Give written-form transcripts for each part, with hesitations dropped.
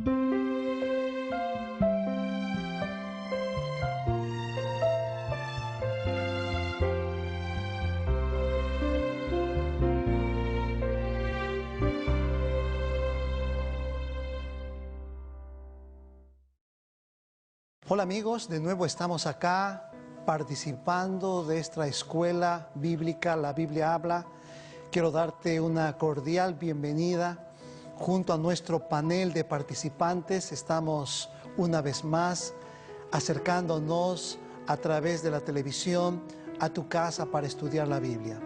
Hola amigos, de nuevo estamos acá participando de esta escuela bíblica, la Biblia habla. Quiero darte una cordial bienvenida junto a nuestro panel de participantes. Estamos una vez más acercándonos a través de la televisión a tu casa para estudiar la Biblia.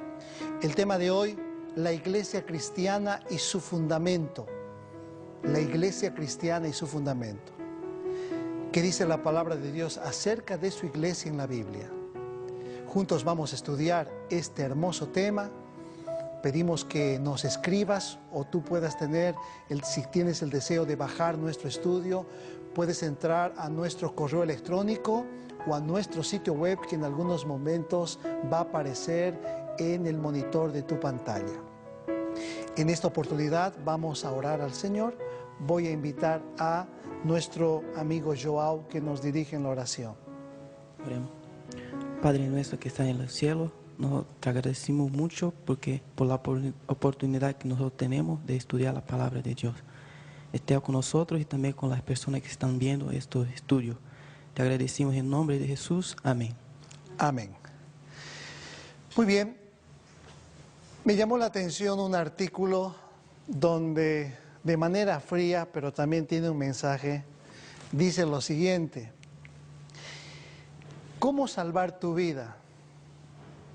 El tema de hoy, la iglesia cristiana y su fundamento. La iglesia cristiana y su fundamento. ¿Qué dice la palabra de Dios acerca de su iglesia en la Biblia? Juntos vamos a estudiar este hermoso tema. Pedimos que nos escribas o tú puedas tener, si tienes el deseo de bajar nuestro estudio, puedes entrar a nuestro correo electrónico o a nuestro sitio web que en algunos momentos va a aparecer en el monitor de tu pantalla. En esta oportunidad vamos a orar al Señor. Voy a invitar a nuestro amigo Joao que nos dirige en la oración. Oremos. Padre nuestro que está en el cielo, nosotros te agradecemos mucho por la oportunidad que nosotros tenemos de estudiar la palabra de Dios. Esté con nosotros y también con las personas que están viendo estos estudios. Te agradecemos en nombre de Jesús. Amén. Amén. Muy bien. Me llamó la atención un artículo donde de manera fría, pero también tiene un mensaje, dice lo siguiente: ¿cómo salvar tu vida?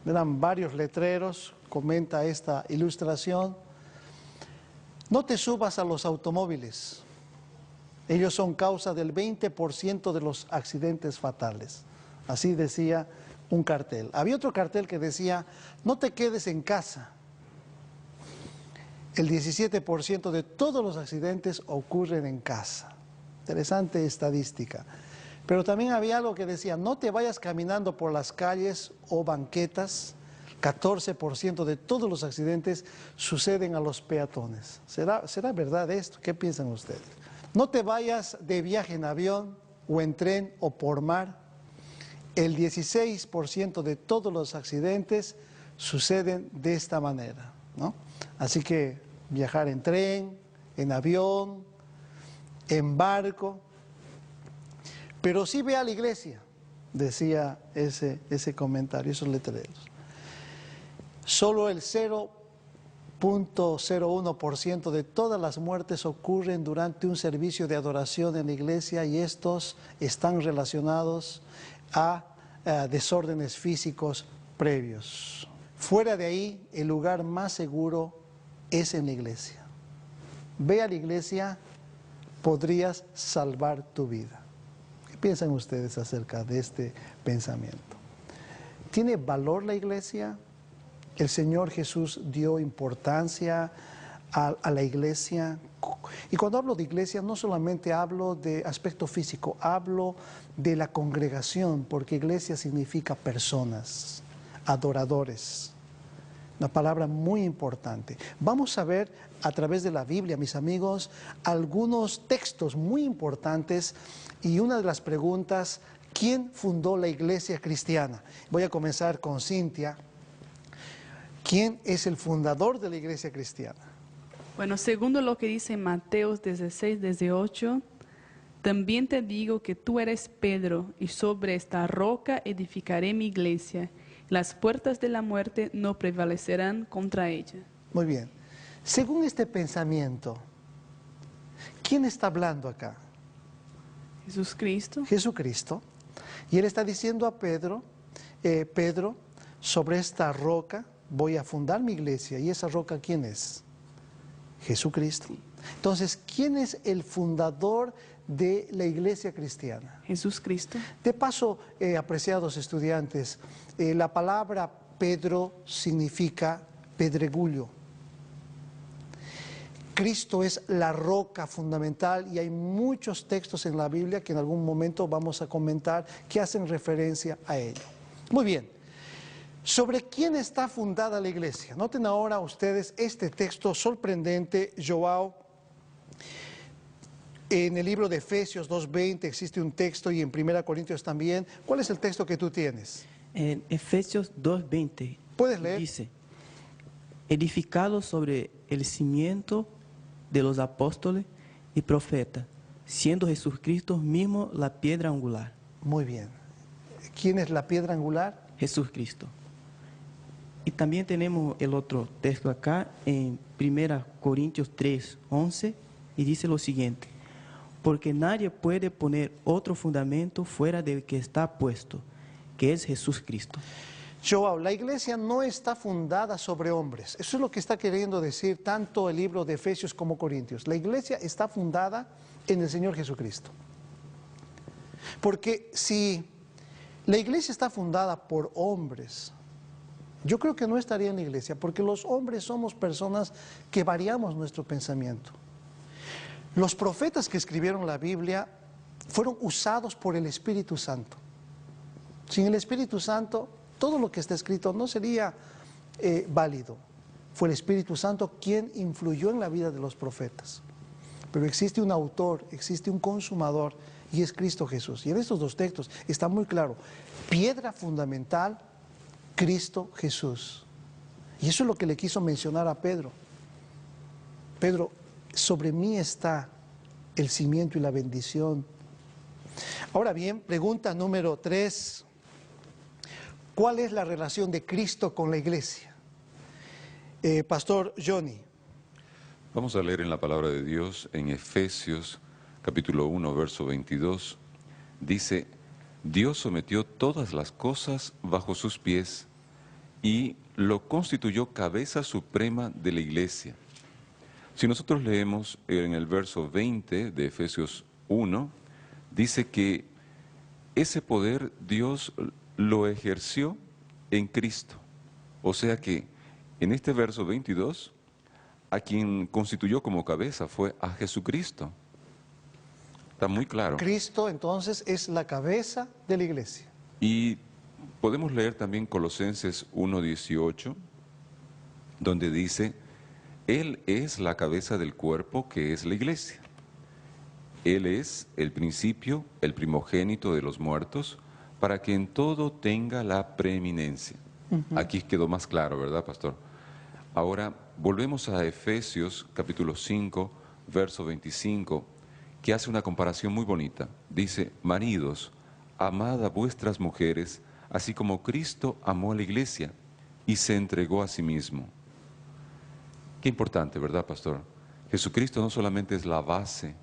Eran varios letreros, comenta esta ilustración. No te subas a los automóviles, ellos son causa del 20% de los accidentes fatales. Así decía un cartel. Había otro cartel que decía, no te quedes en casa. El 17% de todos los accidentes ocurren en casa. Interesante estadística. Pero también había algo que decía, no te vayas caminando por las calles o banquetas. 14% de todos los accidentes suceden a los peatones. ¿Será verdad esto? ¿Qué piensan ustedes? No te vayas de viaje en avión o en tren o por mar. El 16% de todos los accidentes suceden de esta manera, ¿no? Así que viajar en tren, en avión, en barco. Pero sí ve a la iglesia, decía ese comentario, esos letreros. Solo el 0.01% de todas las muertes ocurren durante un servicio de adoración en la iglesia y estos están relacionados a desórdenes físicos previos. Fuera de ahí, el lugar más seguro es en la iglesia. Ve a la iglesia, podrías salvar tu vida. ¿Qué piensan ustedes acerca de este pensamiento? ¿Tiene valor la iglesia? ¿El Señor Jesús dio importancia a la iglesia? Y cuando hablo de iglesia, no solamente hablo de aspecto físico, hablo de la congregación, porque iglesia significa personas, adoradores. Una palabra muy importante. Vamos a ver a través de la Biblia, mis amigos, algunos textos muy importantes y una de las preguntas, ¿quién fundó la iglesia cristiana? Voy a comenzar con Cintia. ¿Quién es el fundador de la iglesia cristiana? Bueno, segundo lo que dice Mateo 16, 18, también te digo que tú eres Pedro y sobre esta roca edificaré mi iglesia. Las puertas de la muerte no prevalecerán contra ella. Muy bien. Según este pensamiento, ¿quién está hablando acá? Jesucristo. Jesucristo. Y él está diciendo a Pedro, Pedro, sobre esta roca voy a fundar mi iglesia. ¿Y esa roca quién es? Jesucristo. Entonces, ¿quién es el fundador de la iglesia cristiana? Jesucristo. De paso, apreciados estudiantes, la palabra Pedro significa pedregullo. Cristo es la roca fundamental y hay muchos textos en la Biblia que en algún momento vamos a comentar que hacen referencia a ello. Muy bien. ¿Sobre quién está fundada la iglesia? Noten ahora ustedes este texto sorprendente, Joao. En el libro de Efesios 2:20 existe un texto y en 1 Corintios también. ¿Cuál es el texto que tú tienes? En Efesios 2:20 ¿Puedes leer? dice, edificado sobre el cimiento de los apóstoles y profetas, siendo Jesucristo mismo la piedra angular. Muy bien. ¿Quién es la piedra angular? Jesucristo. Y también tenemos el otro texto acá en 1 Corintios 3:11 y dice lo siguiente, porque nadie puede poner otro fundamento fuera del que está puesto, que es Jesucristo. Joao, la iglesia no está fundada sobre hombres. Eso es lo que está queriendo decir tanto el libro de Efesios como Corintios. La iglesia está fundada en el Señor Jesucristo. Porque si la iglesia está fundada por hombres, yo creo que no estaría en la iglesia, porque los hombres somos personas que variamos nuestro pensamiento. Los profetas que escribieron la Biblia fueron usados por el Espíritu Santo. Sin el Espíritu Santo, todo lo que está escrito no sería válido. Fue el Espíritu Santo quien influyó en la vida de los profetas. Pero existe un autor, existe un consumador, y es Cristo Jesús. Y en estos dos textos está muy claro, piedra fundamental, Cristo Jesús. Y eso es lo que le quiso mencionar a Pedro. Pedro, sobre mí está el cimiento y la bendición. Ahora bien, pregunta número 3. ¿Cuál es la relación de Cristo con la iglesia? Pastor Johnny. Vamos a leer en la palabra de Dios en Efesios capítulo 1, verso 22. Dice, Dios sometió todas las cosas bajo sus pies y lo constituyó cabeza suprema de la iglesia. Si nosotros leemos en el verso 20 de Efesios 1, dice que ese poder Dios lo ejerció en Cristo. O sea que en este verso 22, a quien constituyó como cabeza fue a Jesucristo. Está muy claro. Cristo entonces es la cabeza de la iglesia. Y podemos leer también Colosenses 1:18, donde dice, Él es la cabeza del cuerpo que es la iglesia. Él es el principio, el primogénito de los muertos, para que en todo tenga la preeminencia. Aquí quedó más claro, ¿verdad, pastor? Ahora, volvemos a Efesios capítulo 5, verso 25, que hace una comparación muy bonita. Dice, maridos, amad a vuestras mujeres, así como Cristo amó a la iglesia y se entregó a sí mismo. Qué importante, ¿verdad, pastor? Jesucristo no solamente es la base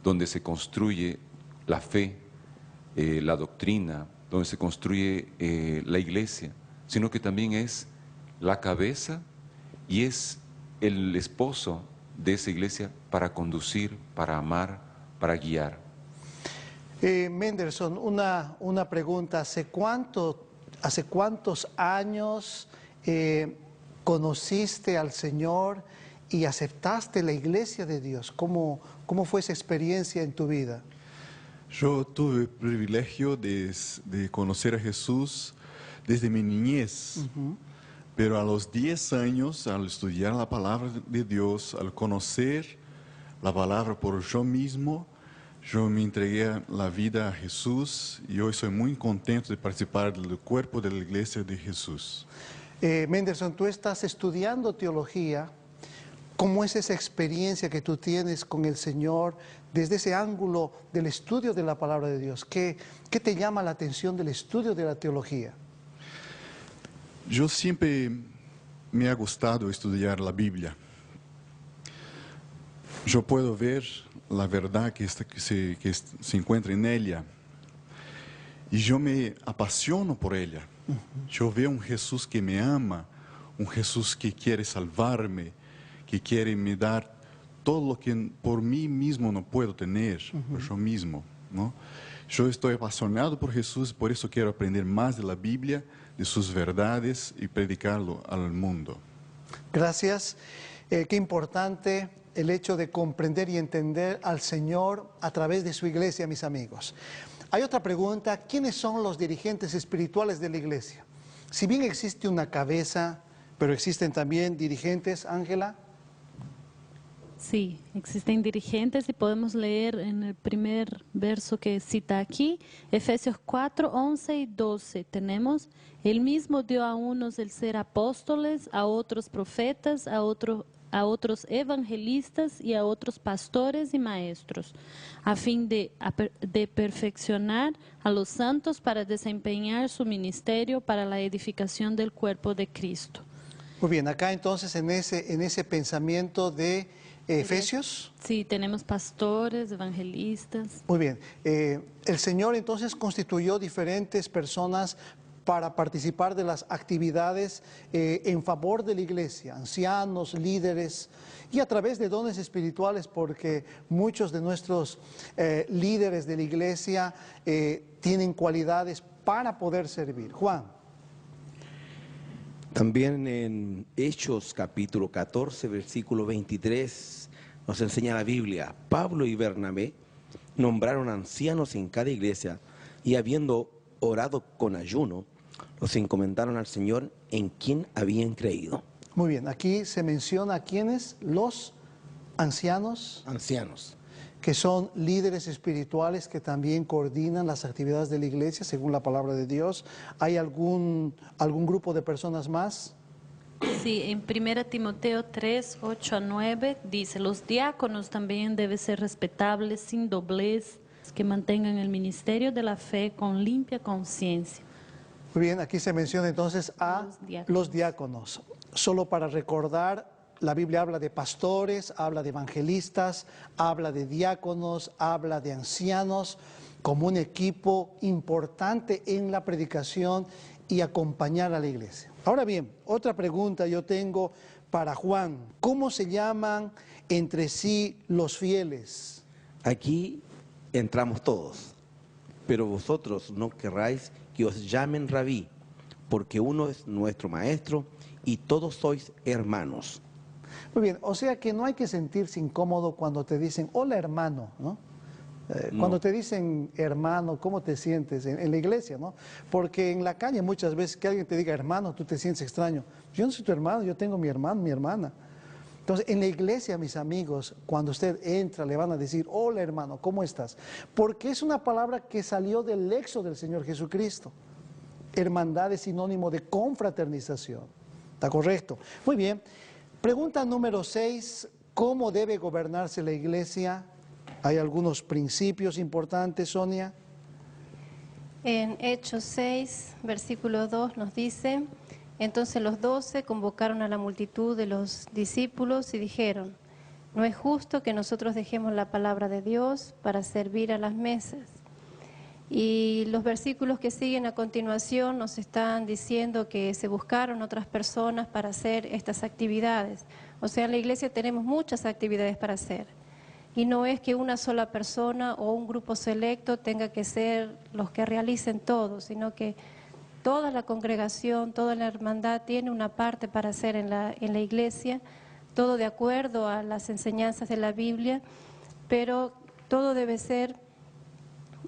donde se construye la fe, la doctrina, donde se construye la iglesia, sino que también es la cabeza y es el esposo de esa iglesia para conducir, para amar, para guiar. Mendelson, una pregunta. ¿Hace cuántos años conociste al Señor y aceptaste la iglesia de Dios? ¿Cómo fue esa experiencia en tu vida? Yo tuve el privilegio de conocer a Jesús desde mi niñez, pero a los 10 años, al estudiar la palabra de Dios, al conocer la palabra por yo mismo, yo me entregué la vida a Jesús y hoy soy muy contento de participar del cuerpo de la iglesia de Jesús. Mendelson, tú estás estudiando teología. ¿Cómo es esa experiencia que tú tienes con el Señor desde ese ángulo del estudio de la palabra de Dios? ¿Qué te llama la atención del estudio de la teología? Yo siempre me ha gustado estudiar la Biblia. Yo puedo ver la verdad que se encuentra en ella y yo me apasiono por ella. Yo veo un Jesús que me ama, un Jesús que quiere salvarme, que quiere me dar todo lo que por mí mismo no puedo tener, por yo mismo, ¿no? Yo estoy apasionado por Jesús, por eso quiero aprender más de la Biblia, de sus verdades y predicarlo al mundo. Gracias. Qué importante el hecho de comprender y entender al Señor a través de su iglesia, mis amigos. Hay otra pregunta: ¿quiénes son los dirigentes espirituales de la iglesia? Si bien existe una cabeza, pero existen también dirigentes, Ángela. Sí, existen dirigentes y podemos leer en el primer verso que cita aquí, Efesios 4, 11 y 12. Tenemos, Él mismo dio a unos el ser apóstoles, a otros profetas, a otros evangelistas y a otros pastores y maestros, a fin de perfeccionar a los santos para desempeñar su ministerio para la edificación del cuerpo de Cristo. Muy bien, acá entonces en ese pensamiento de Efesios. Sí, tenemos pastores, evangelistas. Muy bien, el Señor entonces constituyó diferentes personas para participar de las actividades en favor de la iglesia, ancianos, líderes, y a través de dones espirituales, porque muchos de nuestros líderes de la iglesia tienen cualidades para poder servir. Juan. También en Hechos capítulo 14, versículo 23, nos enseña la Biblia, Pablo y Bernabé nombraron ancianos en cada iglesia y habiendo orado con ayuno, los encomendaron al Señor en quien habían creído. Muy bien, aquí se menciona a quiénes, los ancianos. Ancianos. Que son líderes espirituales que también coordinan las actividades de la iglesia según la palabra de Dios. ¿Hay algún grupo de personas más? Sí, en 1 Timoteo 3, 8 a 9 dice, los diáconos también deben ser respetables, sin doblez, que mantengan el ministerio de la fe con limpia conciencia. Muy bien, aquí se menciona entonces a los diáconos. Solo para recordar, la Biblia habla de pastores, habla de evangelistas, habla de diáconos, habla de ancianos, como un equipo importante en la predicación y acompañar a la iglesia. Ahora bien, otra pregunta yo tengo para Juan. ¿Cómo se llaman entre sí los fieles? Aquí entramos todos, pero vosotros no querráis que os llamen rabí, porque uno es nuestro maestro y todos sois hermanos. Muy bien, o sea que no hay que sentirse incómodo cuando te dicen, hola hermano, ¿no? Cuando te dicen hermano, ¿cómo te sientes en la iglesia, no? Porque en la calle muchas veces que alguien te diga hermano, tú te sientes extraño. Yo no soy tu hermano, yo tengo mi hermano, mi hermana. Entonces, en la iglesia, mis amigos, cuando usted entra, le van a decir, hola hermano, ¿cómo estás? Porque es una palabra que salió del léxico del Señor Jesucristo. Hermandad es sinónimo de confraternización. ¿Está correcto? Muy bien. Pregunta número 6, ¿cómo debe gobernarse la iglesia? ¿Hay algunos principios importantes, Sonia? En Hechos 6, versículo 2 nos dice, entonces los 12 convocaron a la multitud de los discípulos y dijeron, no es justo que nosotros dejemos la palabra de Dios para servir a las mesas. Y los versículos que siguen a continuación nos están diciendo que se buscaron otras personas para hacer estas actividades. O sea, en la iglesia tenemos muchas actividades para hacer. Y no es que una sola persona o un grupo selecto tenga que ser los que realicen todo, sino que toda la congregación, toda la hermandad tiene una parte para hacer en la iglesia, todo de acuerdo a las enseñanzas de la Biblia, pero todo debe ser,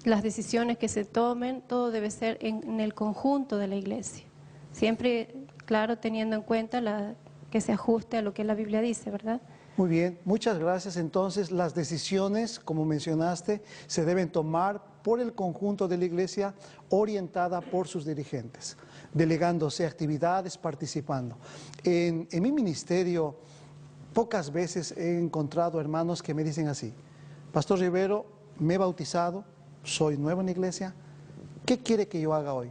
las decisiones que se tomen, todo debe ser en el conjunto de la iglesia. Siempre, claro, teniendo en cuenta que se ajuste a lo que la Biblia dice, ¿verdad? Muy bien, muchas gracias. Entonces, las decisiones, como mencionaste, se deben tomar por el conjunto de la iglesia, orientada por sus dirigentes, delegándose actividades, participando. En mi ministerio, pocas veces he encontrado hermanos que me dicen así, Pastor Rivero, me he bautizado, soy nuevo en la iglesia, ¿qué quiere que yo haga hoy?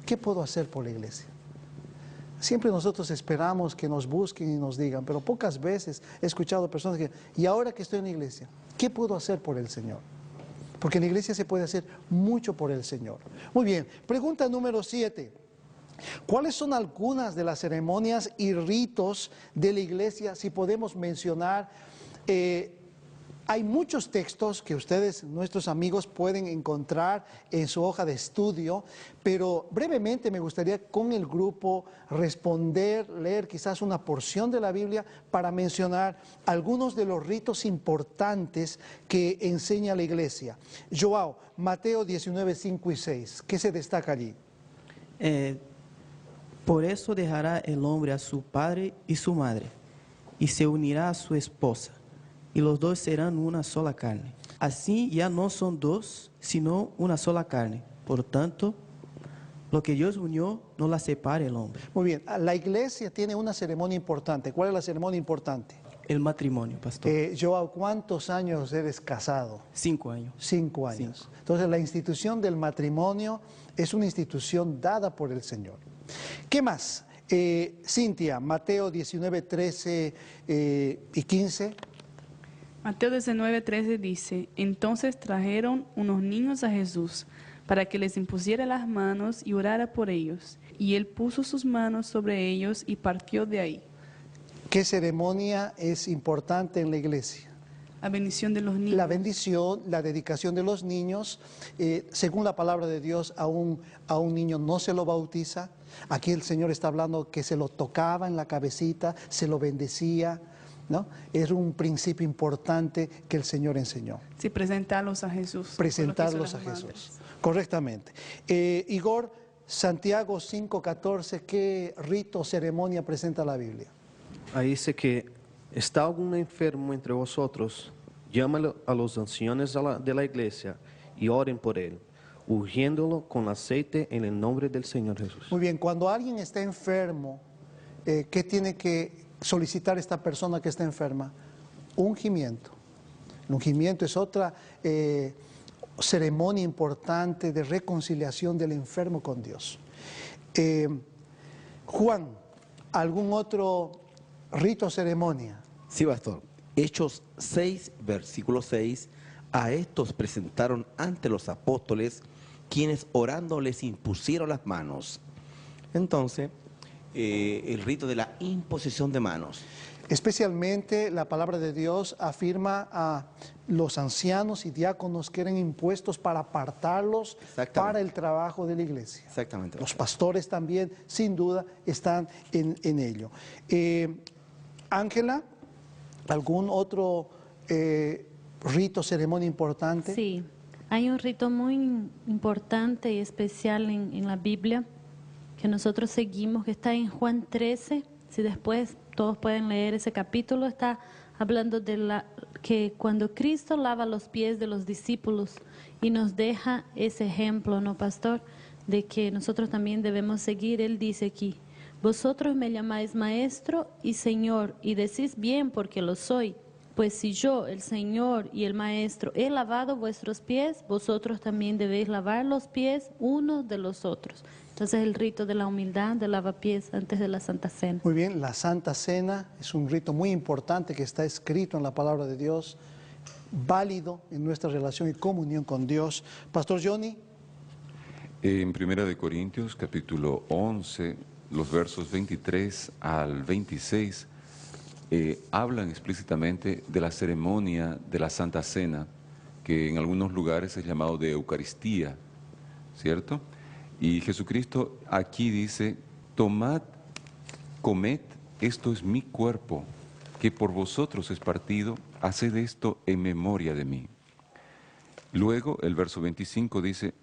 ¿Qué puedo hacer por la iglesia? Siempre nosotros esperamos que nos busquen y nos digan, pero pocas veces he escuchado personas que, y ahora que estoy en la iglesia, ¿qué puedo hacer por el Señor? Porque en la iglesia se puede hacer mucho por el Señor. Muy bien, pregunta número 7. ¿Cuáles son algunas de las ceremonias y ritos de la iglesia? Si podemos mencionar, hay muchos textos que ustedes, nuestros amigos, pueden encontrar en su hoja de estudio, pero brevemente me gustaría con el grupo responder, leer quizás una porción de la Biblia para mencionar algunos de los ritos importantes que enseña la iglesia. Joao, Mateo 19, 5 y 6, ¿qué se destaca allí? Por eso dejará el hombre a su padre y su madre, y se unirá a su esposa, y los dos serán una sola carne. Así ya no son dos, sino una sola carne. Por tanto, lo que Dios unió, no la separe el hombre. Muy bien, la iglesia tiene una ceremonia importante. ¿Cuál es la ceremonia importante? El matrimonio, pastor. Joao, ¿cuántos años eres casado? 5 años. 5 años. 5. Entonces la institución del matrimonio es una institución dada por el Señor. ¿Qué más? Cintia, Mateo 19, 13 y 15. Mateo 19:13 dice, entonces trajeron unos niños a Jesús para que les impusiera las manos y orara por ellos. Y él puso sus manos sobre ellos y partió de ahí. ¿Qué ceremonia es importante en la iglesia? La bendición de los niños. La bendición, la dedicación de los niños. Según la palabra de Dios, a un niño no se lo bautiza. Aquí el Señor está hablando que se lo tocaba en la cabecita, se lo bendecía, ¿no? Es un principio importante que el Señor enseñó. Sí, presentarlos a Jesús. Presentarlos a Jesús. Correctamente. Igor, Santiago 5:14, ¿qué rito o ceremonia presenta la Biblia? Ahí dice que está algún enfermo entre vosotros, llámalo a los ancianos de la iglesia y oren por él, ungiéndolo con aceite en el nombre del Señor Jesús. Muy bien, cuando alguien está enfermo, ¿qué tiene que solicitar esta persona que está enferma? Ungimiento. El ungimiento es otra ceremonia importante de reconciliación del enfermo con Dios. Juan, ¿algún otro rito o ceremonia? Sí, pastor. Hechos 6, versículo 6. A estos presentaron ante los apóstoles, quienes orando les impusieron las manos. Entonces, el rito de la imposición de manos. Especialmente la palabra de Dios afirma a los ancianos y diáconos que eran impuestos para apartarlos para el trabajo de la iglesia. Exactamente. Los pastores también, sin duda, están en ello. Ángela, ¿algún otro rito, ceremonia importante? Sí, hay un rito muy importante y especial en la Biblia que nosotros seguimos, que está en Juan 13. Si después todos pueden leer ese capítulo, está hablando de que cuando Cristo lava los pies de los discípulos y nos deja ese ejemplo, ¿no, pastor? De que nosotros también debemos seguir. Él dice aquí, vosotros me llamáis maestro y señor, y decís bien porque lo soy. Pues si yo, el Señor y el Maestro, he lavado vuestros pies, vosotros también debéis lavar los pies unos de los otros. Entonces el rito de la humildad, de lavapiés antes de la Santa Cena. Muy bien, la Santa Cena es un rito muy importante que está escrito en la palabra de Dios, válido en nuestra relación y comunión con Dios. Pastor Johnny. En 1 Corintios, capítulo 11, los versos 23 al 26, hablan explícitamente de la ceremonia de la Santa Cena, que en algunos lugares es llamado de Eucaristía, ¿cierto? Y Jesucristo aquí dice, tomad, comed, esto es mi cuerpo, que por vosotros es partido, haced esto en memoria de mí. Luego el verso 25 dice,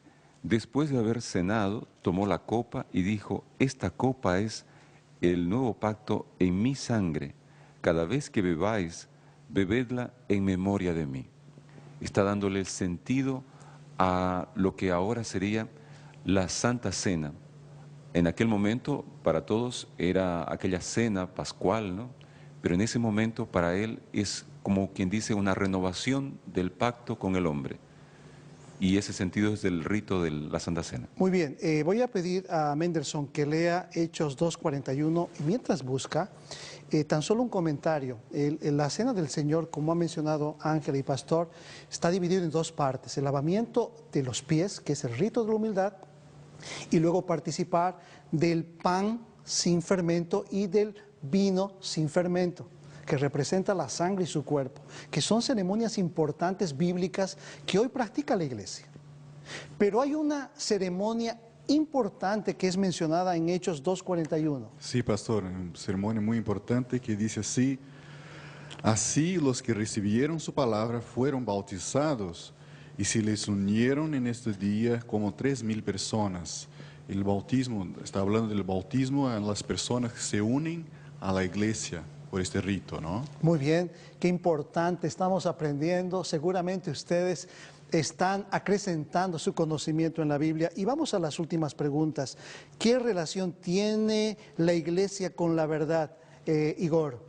después de haber cenado, tomó la copa y dijo, esta copa es el nuevo pacto en mi sangre. Cada vez que bebáis, bebedla en memoria de mí. Está dándole el sentido a lo que ahora sería la Santa Cena. En aquel momento, para todos, era aquella cena pascual, ¿no? Pero en ese momento, para él, es como quien dice una renovación del pacto con el hombre. Y ese sentido es del rito de la Santa Cena. Muy bien, voy a pedir a Mendelson que lea Hechos 2:41 y mientras busca, tan solo un comentario. La Cena del Señor, como ha mencionado Ángela y Pastor, está dividido en dos partes. El lavamiento de los pies, que es el rito de la humildad, y luego participar del pan sin fermento y del vino sin fermento, que representa la sangre y su cuerpo, que son ceremonias importantes bíblicas que hoy practica la iglesia. Pero hay una ceremonia importante que es mencionada en Hechos 2:41. Sí, pastor, una ceremonia muy importante que dice así, así los que recibieron su palabra fueron bautizados y se les unieron en este día como 3,000 personas. El bautismo, está hablando del bautismo a las personas que se unen a la iglesia. por este rito, ¿no? Muy bien, qué importante, estamos aprendiendo, seguramente ustedes están acrecentando su conocimiento en la Biblia. Y vamos a las últimas preguntas. ¿Qué relación tiene la iglesia con la verdad, Igor?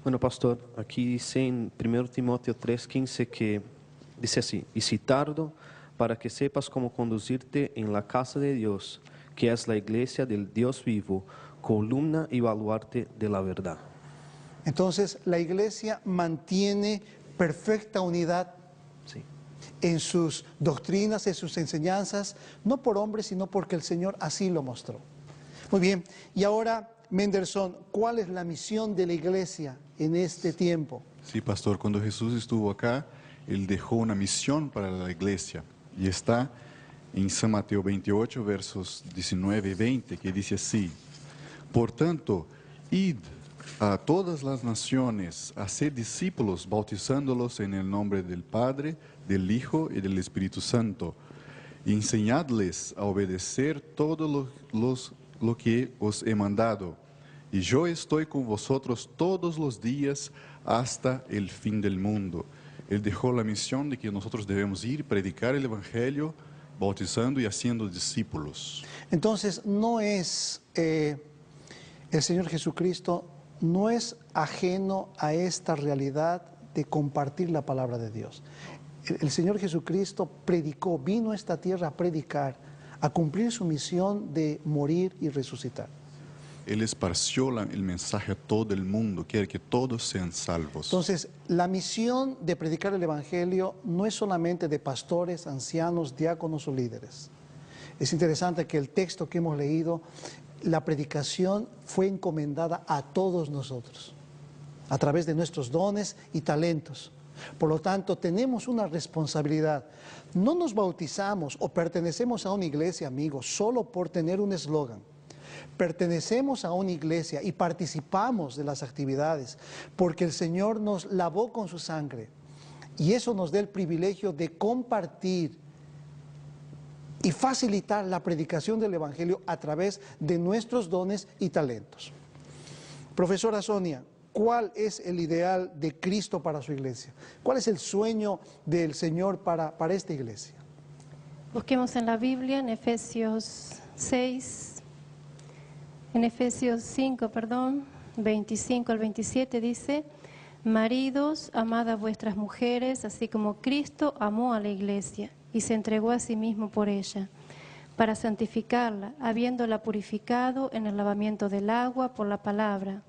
Bueno, pastor, aquí dice en 1 Timoteo 3:15 que dice así: y si tardo, para que sepas cómo conducirte en la casa de Dios, que es la iglesia del Dios vivo, columna y baluarte de la verdad. Entonces, la iglesia mantiene perfecta unidad Sí. en sus doctrinas, en sus enseñanzas, no por hombres, sino porque el Señor así lo mostró. Muy bien, y ahora, Mendelson, ¿cuál es la misión de la iglesia en este tiempo? Sí, pastor, cuando Jesús estuvo acá, Él dejó una misión para la iglesia y está en San Mateo 28, versos 19 y 20, que dice así: por tanto, id a todas las naciones, a ser discípulos, bautizándolos en el nombre del Padre, del Hijo y del Espíritu Santo, y enseñadles a obedecer todo lo que os he mandado. Y yo estoy con vosotros todos los días hasta el fin del mundo. Él dejó la misión de que nosotros debemos ir, predicar el Evangelio, bautizando y haciendo discípulos. Entonces, no es, el Señor Jesucristo no es ajeno a esta realidad de compartir la palabra de Dios. El Señor Jesucristo predicó, vino a esta tierra a predicar, a cumplir su misión de morir y resucitar. Él esparció el mensaje a todo el mundo, quiere que todos sean salvos. Entonces, la misión de predicar el Evangelio no es solamente de pastores, ancianos, diáconos o líderes. Es interesante que el texto que hemos leído, la predicación fue encomendada a todos nosotros, a través de nuestros dones y talentos. Por lo tanto, tenemos una responsabilidad. No nos bautizamos o pertenecemos a una iglesia, amigos, solo por tener un eslogan. Pertenecemos a una iglesia y participamos de las actividades porque el Señor nos lavó con su sangre. Y eso nos da el privilegio de compartir y facilitar la predicación del Evangelio a través de nuestros dones y talentos. Profesora Sonia, ¿cuál es el ideal de Cristo para su iglesia? ¿Cuál es el sueño del Señor para esta iglesia? Busquemos en la Biblia, en Efesios 5, 25 al 27 dice: maridos, amad a vuestras mujeres, así como Cristo amó a la iglesia y se entregó a sí mismo por ella, para santificarla, habiéndola purificado en el lavamiento del agua por la palabra,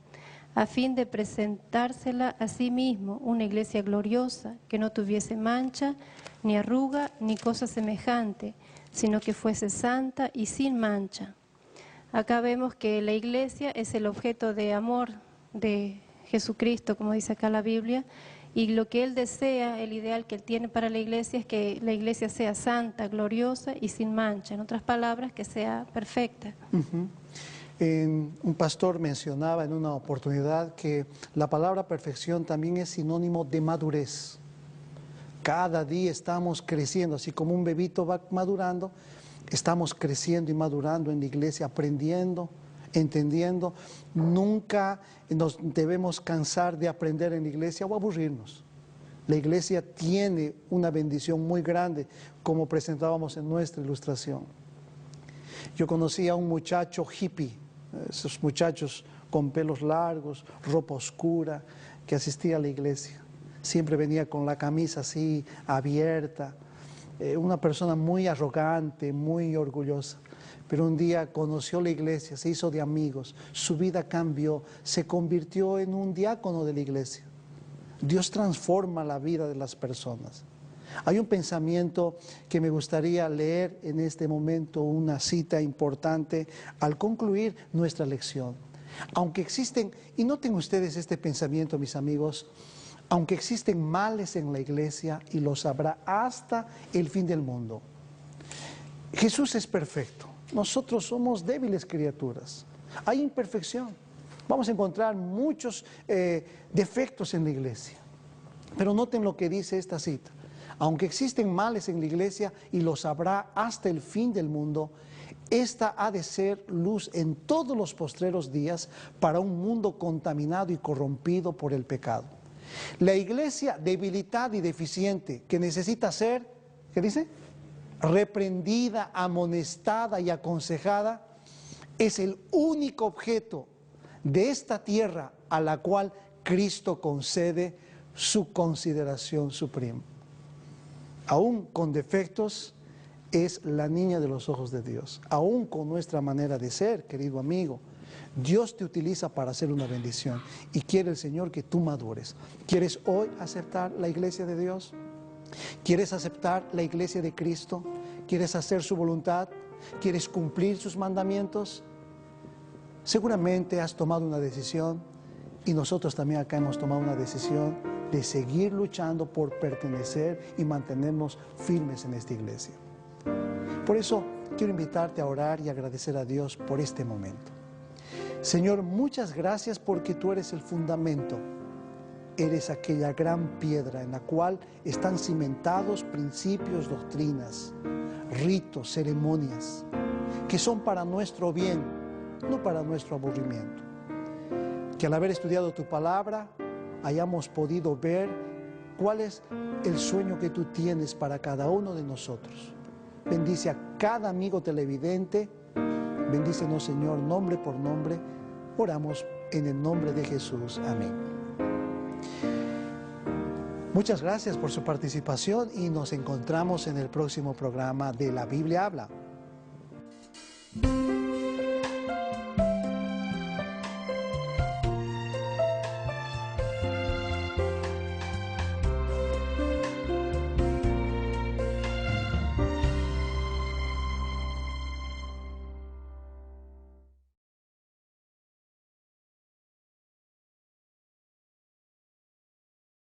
a fin de presentársela a sí mismo una iglesia gloriosa, que no tuviese mancha, ni arruga, ni cosa semejante, sino que fuese santa y sin mancha. Acá vemos que la iglesia es el objeto de amor de Jesucristo, como dice acá la Biblia, y lo que Él desea, el ideal que Él tiene para la iglesia es que la iglesia sea santa, gloriosa y sin mancha. En otras palabras, que sea perfecta. Un pastor mencionaba en una oportunidad que la palabra perfección también es sinónimo de madurez. Cada día estamos creciendo, así como un bebito va madurando, estamos creciendo y madurando en la iglesia, aprendiendo, entendiendo. Nunca nos debemos cansar de aprender en la iglesia o aburrirnos. La iglesia tiene una bendición muy grande, como presentábamos en nuestra ilustración. Yo conocí a un muchacho hippie, esos muchachos con pelos largos, ropa oscura, que asistía a la iglesia. Siempre venía con la camisa así abierta, una persona muy arrogante, muy orgullosa. Pero un día conoció la iglesia, se hizo de amigos, su vida cambió, se convirtió en un diácono de la iglesia. Dios transforma la vida de las personas. Hay un pensamiento que me gustaría leer en este momento, una cita importante al concluir nuestra lección. Aunque existen, y noten ustedes este pensamiento, mis amigos, aunque existen males en la iglesia y los habrá hasta el fin del mundo, Jesús es perfecto. Nosotros somos débiles criaturas. Hay imperfección. Vamos a encontrar muchos defectos en la iglesia. Pero noten lo que dice esta cita. Aunque existen males en la iglesia y los habrá hasta el fin del mundo, Esta ha de ser luz en todos los postreros días para un mundo contaminado y corrompido por el pecado. La iglesia debilitada y deficiente que necesita ser, ¿qué dice? Reprendida, amonestada y aconsejada, es el único objeto de esta tierra a la cual Cristo concede su consideración suprema. Aún con defectos, es la niña de los ojos de Dios. Aún con nuestra manera de ser, querido amigo, Dios te utiliza para hacer una bendición y quiere el Señor que tú madures. ¿Quieres hoy aceptar la iglesia de Dios? ¿Quieres aceptar la iglesia de Cristo? ¿Quieres hacer su voluntad? ¿Quieres cumplir sus mandamientos? Seguramente has tomado una decisión y nosotros también acá hemos tomado una decisión de seguir luchando por pertenecer y mantenernos firmes en esta iglesia. Por eso quiero invitarte a orar y agradecer a Dios por este momento. Señor, muchas gracias porque tú eres el fundamento. Eres aquella gran piedra en la cual están cimentados principios, doctrinas, ritos, ceremonias, que son para nuestro bien, no para nuestro aburrimiento. Que al haber estudiado tu palabra hayamos podido ver cuál es el sueño que tú tienes para cada uno de nosotros. Bendice a cada amigo televidente. Bendícenos, Señor, nombre por nombre. Oramos en el nombre de Jesús. Amén. Muchas gracias por su participación y nos encontramos en el próximo programa de La Biblia Habla.